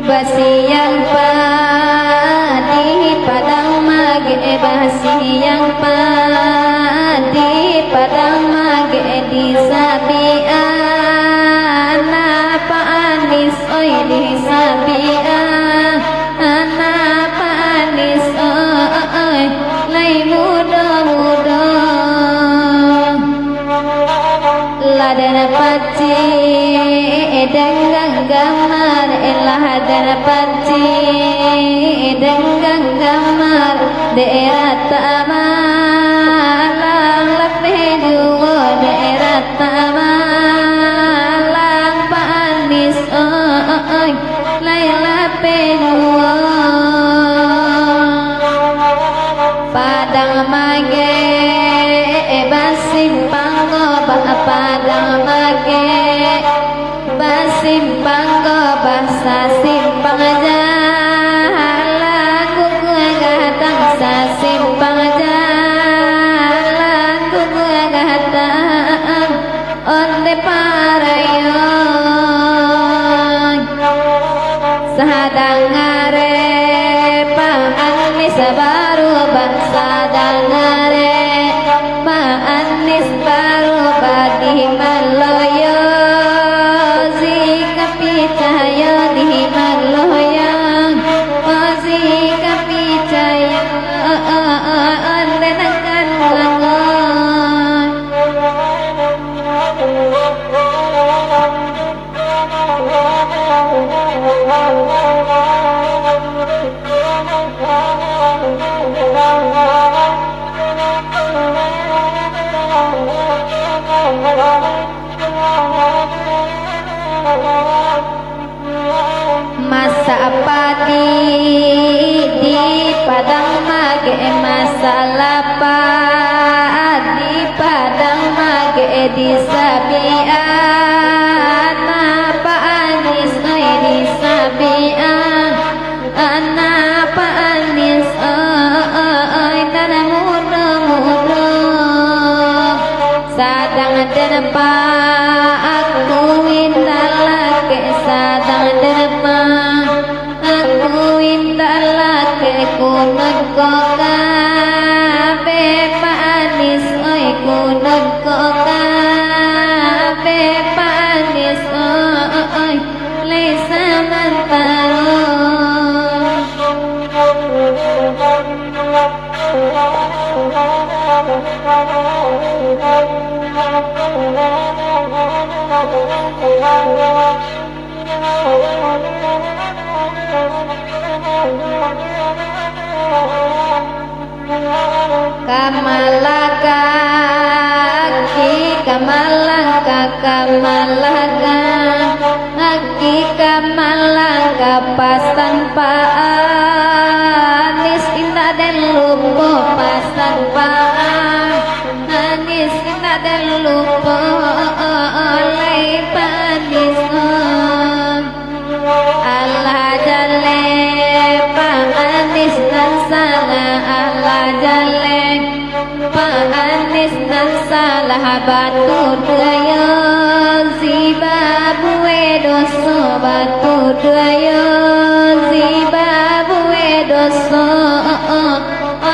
Basiang padi padang mage, basiang padi padang mage di sabian apa anis oi di sabian apa anis oi lai muda muda ladana paci denggang gamar elah dana paci denggang gamar daerah tamalang lakne juwo daerah tamalang panis oi laila pejuwo padang mage basimpang padang mage basimpang basa simpang jalan kuku gatang sasimpang jalan kuku gatang onde parayon sadangare panganis baru bangsa dangare maanis baru badi maloyo zika pitaya di maloyo zika pitaya ande nakan langon masa padi di padang mage masalah padi padang mage di sabian apa anis oi di sabian apa anis oi tanah muda muda sadang dan pa aku indalake sadang dan pa aku indalake kunut koka be panis oi kunut koka be panis oi lesa mantaro kamalaka ki kamalaka kamalaka aki kamalaka pas tanpa anis indah dan lupa pas tanpa anis indah dan lupa oleh panis Allah jale panis dan salah Allah jale panis dan salah batu daya Zimbabwe doso batu daya Zimbabwe doso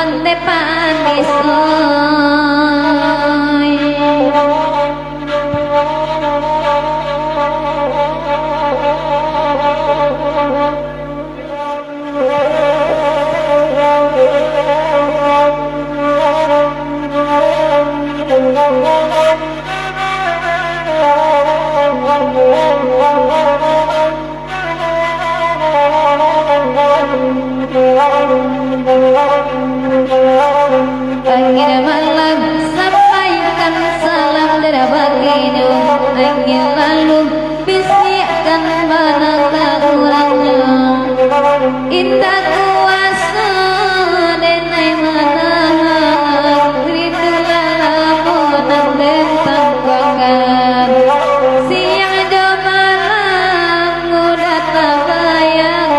onde panis angin malam sampaikan salam dari baginda angin lalu bisikan mana kurangnya indah kuasa denai mana ridullah monang bentang bagan siang jam malam mudah tabayang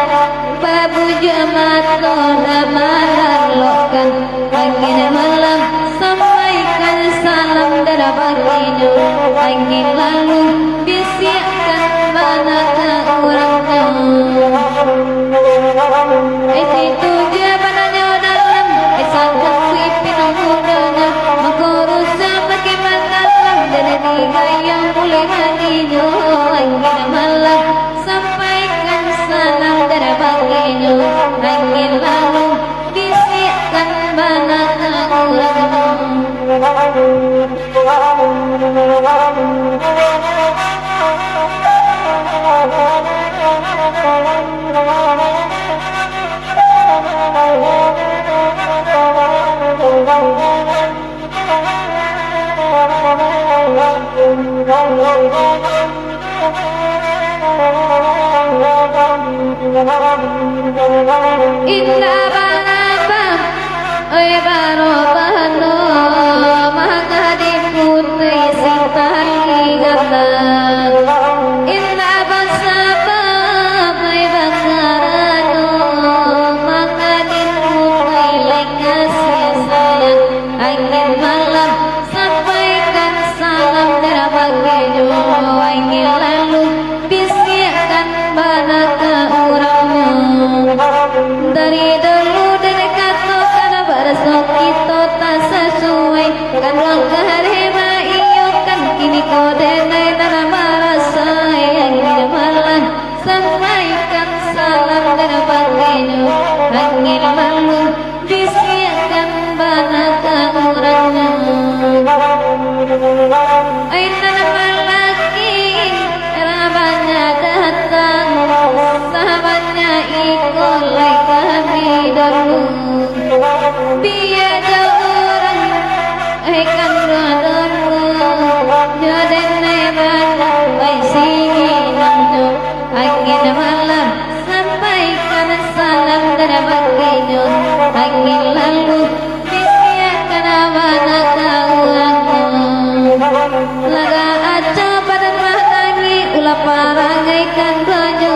babu tujuh mata damalalokan angin malam sampaikan salam dari baginda angin lalu bisikan banaka orang isi tujuh padanya dalam sangka pipin mudanya mengurusnya bagaimana dalam dari tiga yang mulai hatinya angin malam sampaikan salam dari baginda angin lalu bisikan banaka orang Inna balabam oi barobano magadi putri sitari gatan Inna basabam oi bakarano magadi putri lekasih sayang angin malam sampaikan salam dari baginda angin lalu bisikan banaka orangnya dari dulu dari kata karena bersok kita tak sesuai kan keharima iyo kan kini kau denai tanah merasa yang tidak malam sampaikan salam dari baginda angin lalu bisikan banaka orangnya Ainan malaki rabanya datang sahabatnya ikut kami dulu biada orang ikan dulu jadi nebana baik sini nanti angin malam sampaikan salam dari baginda angin lalu bisikan banaka laga aja pada matangi ulah parangaikan baju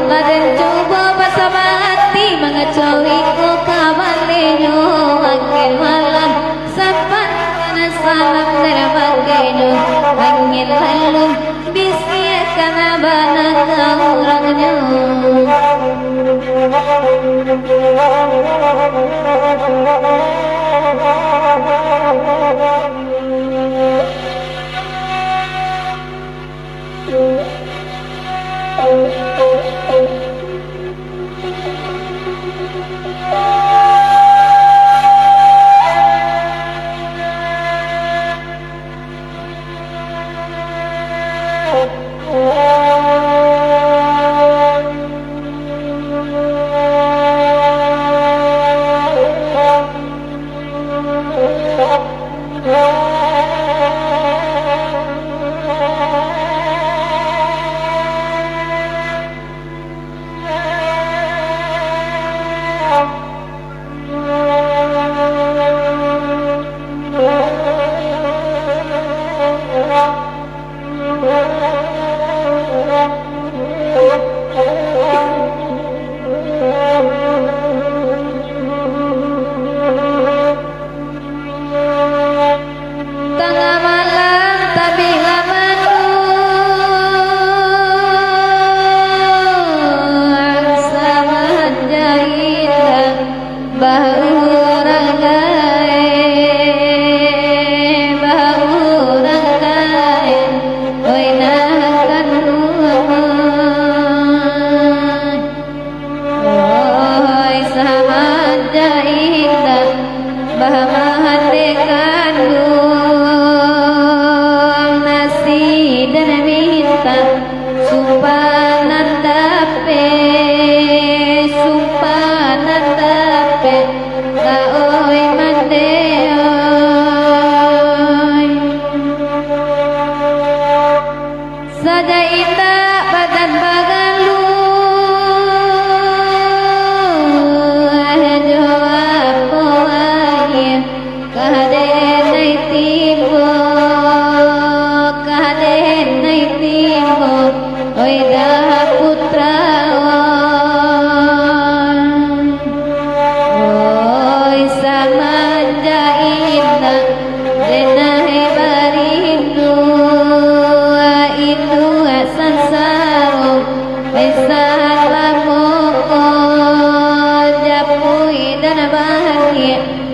laden coba bersama hati mengecawi ku kabalinyo angin malam sampaikan salam dari baginda angin lalu bisikan banaka orangnya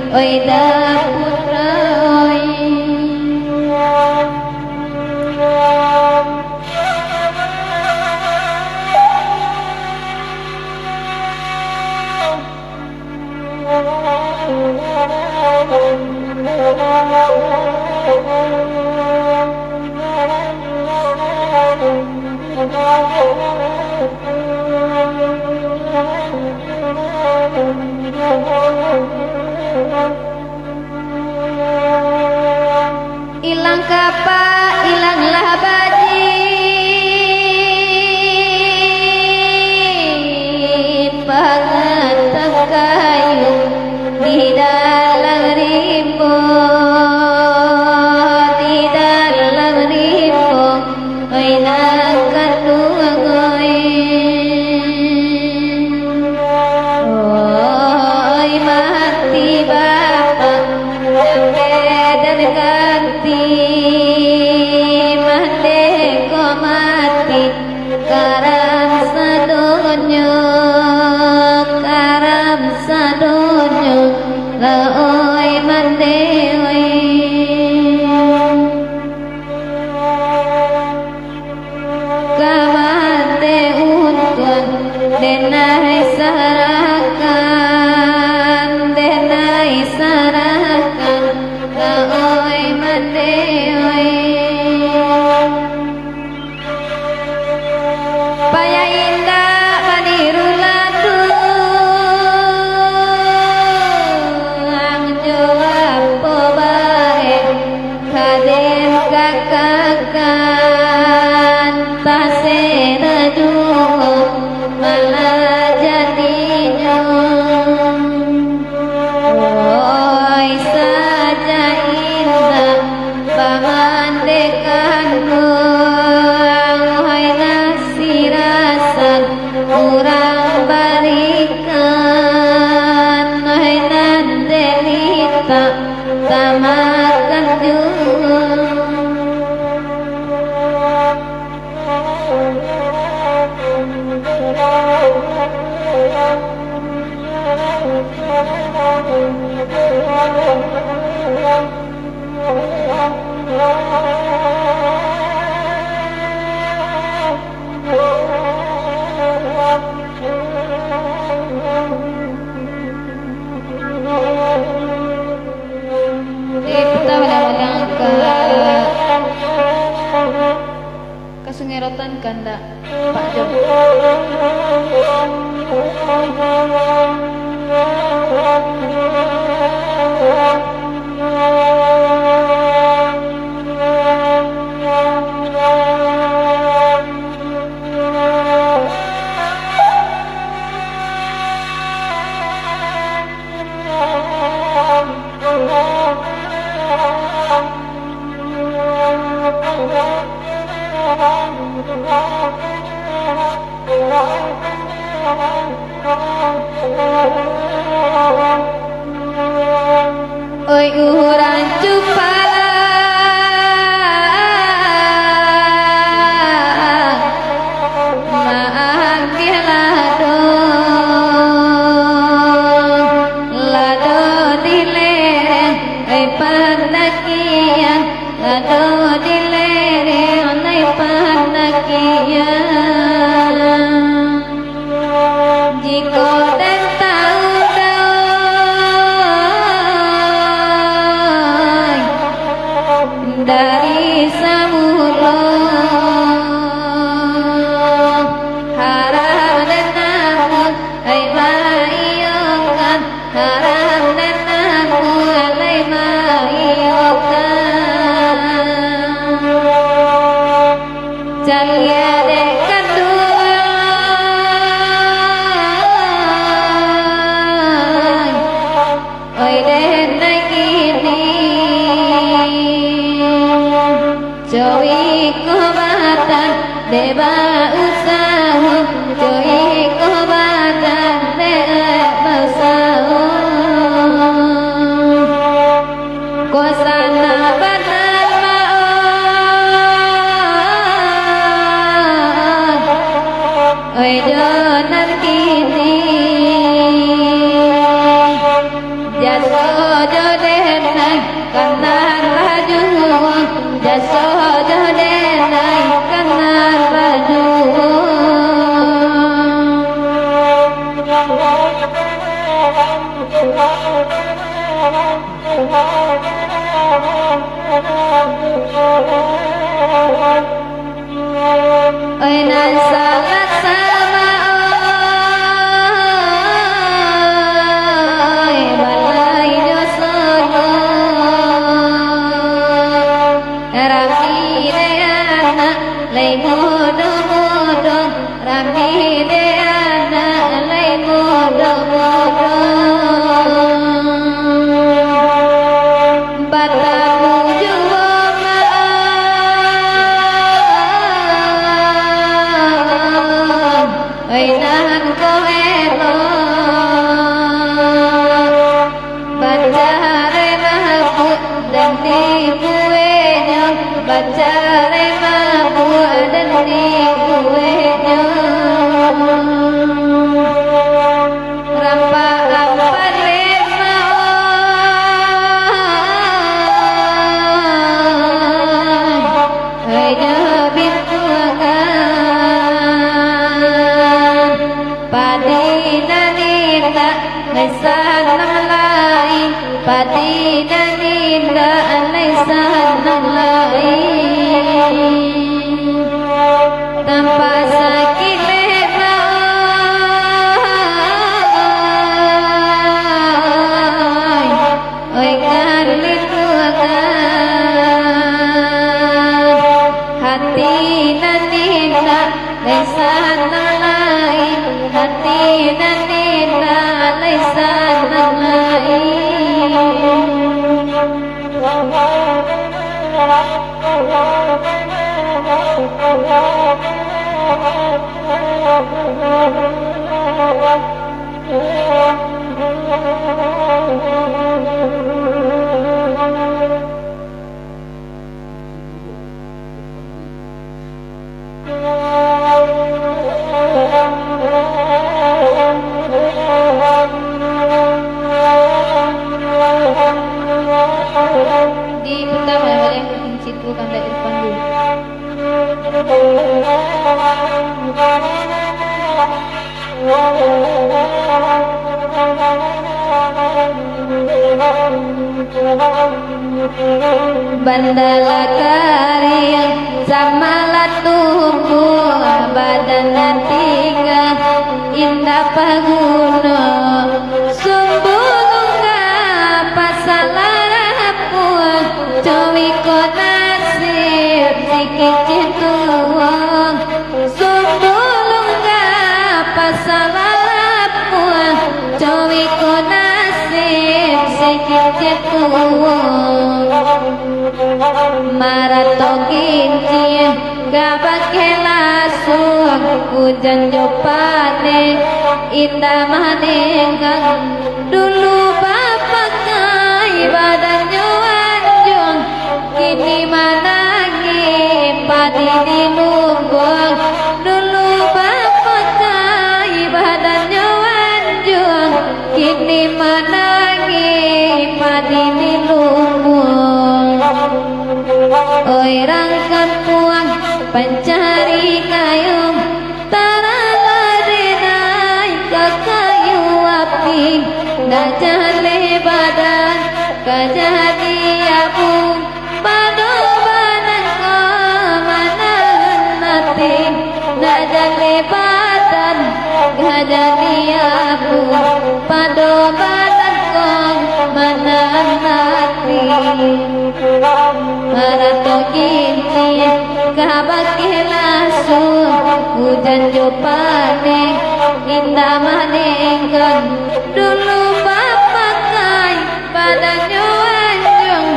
oi da putra oi. Ilang kapa, ilanglah baji, pangatap kayu di dalam rimbo, di dalam rimbo, oi nakan dua goi, oi mati bapak, dan ganti mandeko mati karam sadonyo la oi mande oi kamande untuan denai sarakan la oi mande oi paya indah panirulatu ang jawab pobae kaden kakakan tasena juo malah jadinya oi saja indah pangandekanmu oi ngasih rasa kurang barikan oi nandelita tamakan juga kita walang ke Sungerotan kanda Pak Jom. Aina salat sama oi balai josono rami deana lay modo rami deana lay modo batamu juwa Ainan ko elo bacare mabu dan di buenya bacare mabu dan di buenya rampa ampan lema ayo bintu Padina nila laisan lain Padina nila laisan lain tanpa sakit lema oi kali tuakan Hadina nila laisan lain Hadina nila laisan lain di pertama boleh situ kan dari depan dulu Bandala karya samalat tumbuh badan tiga indah paguna sumbulunga pasalarapu cawi ko nasib sikit cintuang sumbulunga pasalarapu cawi ko nasib sikit cintuang maratokin cie gabake lasung hujan jopane indah manenggang dulu bapak kai badannya anjung kini manangi padi di lumbung dulu bapak kai badannya anjung kini manangi padi di lumbung oi rangkan puang pencari kayu taraladenai ke kayu api najale badan kajadi abu pado badan kemanahan nati najale badan kajadi abu pado badan kemanahan nati maratokin cie kabake lasung hujan jopane indah manenggang dulu bapak kai badannya anjung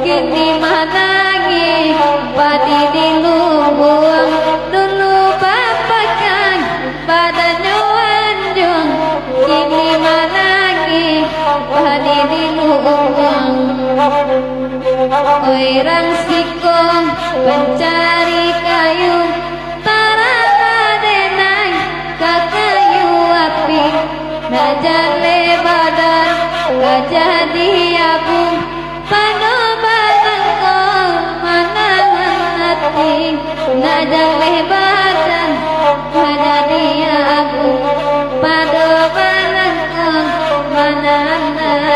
kini manangi padi di lumbung dulu bapak kai badannya anjung kini manangi padi di lumbung oi rangsikong pencari kayu taraladenai ke kayu api najale badan kajadi abu pano badan kong manahan hati najale badan kajadi abu pado badan kong manahan hati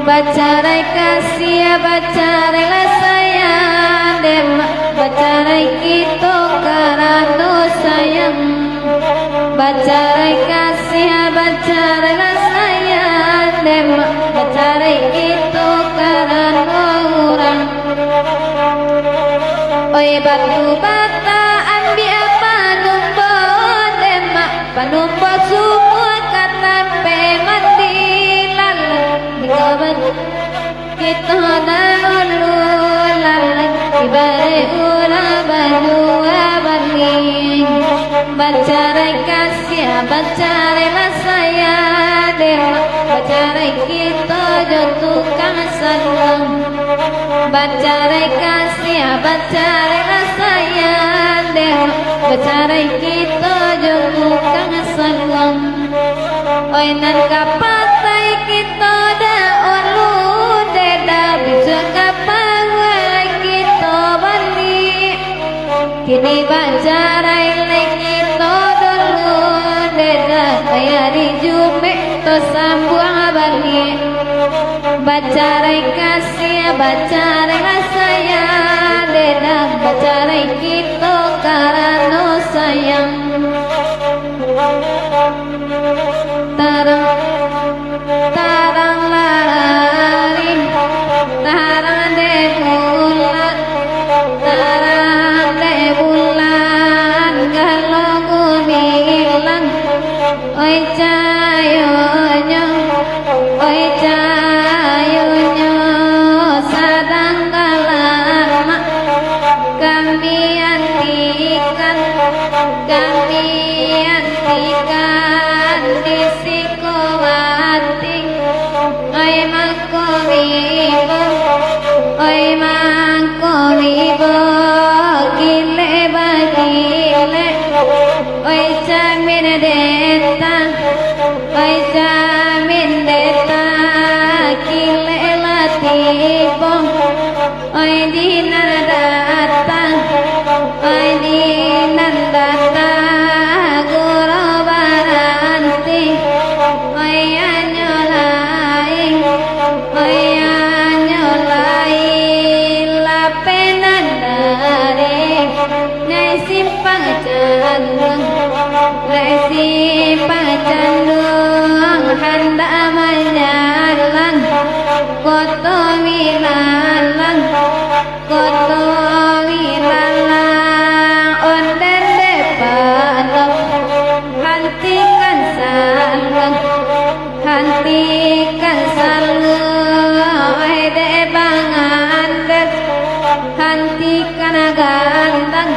Bacarai kasih, bacarai lah sayang, bacarai kita karena sayang. Bacarai kasih, bacarai lah sayang, bacarai kita karena orang. Oi batu bata ambil apa numpah demak, panumpa semua kata pemati lalu dikaban kita dahulu lalu ibarat ula berdua banding. Bacarai kasih, bacarai lah sayang, bacarai kita jatuhkan salam. Bacarai kasih, bacarai lah sayang, bacarai kita jatuhkan salam. Oi nan kapatai kita dah ulu deda bisa jume to sambung balik bacarai kasih bacarai rasaya dedang bacarai kita karena sayang tarang tarang lari tarang de bulan tarang de bulan kalau gumilang oi cayonya oi cayonya sadang galama kami antikan di sikowati oi mangko vivo gile bagile oi jamin deta gile latipo oi dinan datang guru baranti oi anyolai lapenan dari nyai simpang candung handa menyalang koto wilalang onden depan hentikan salang ede bangandet hentikan gandang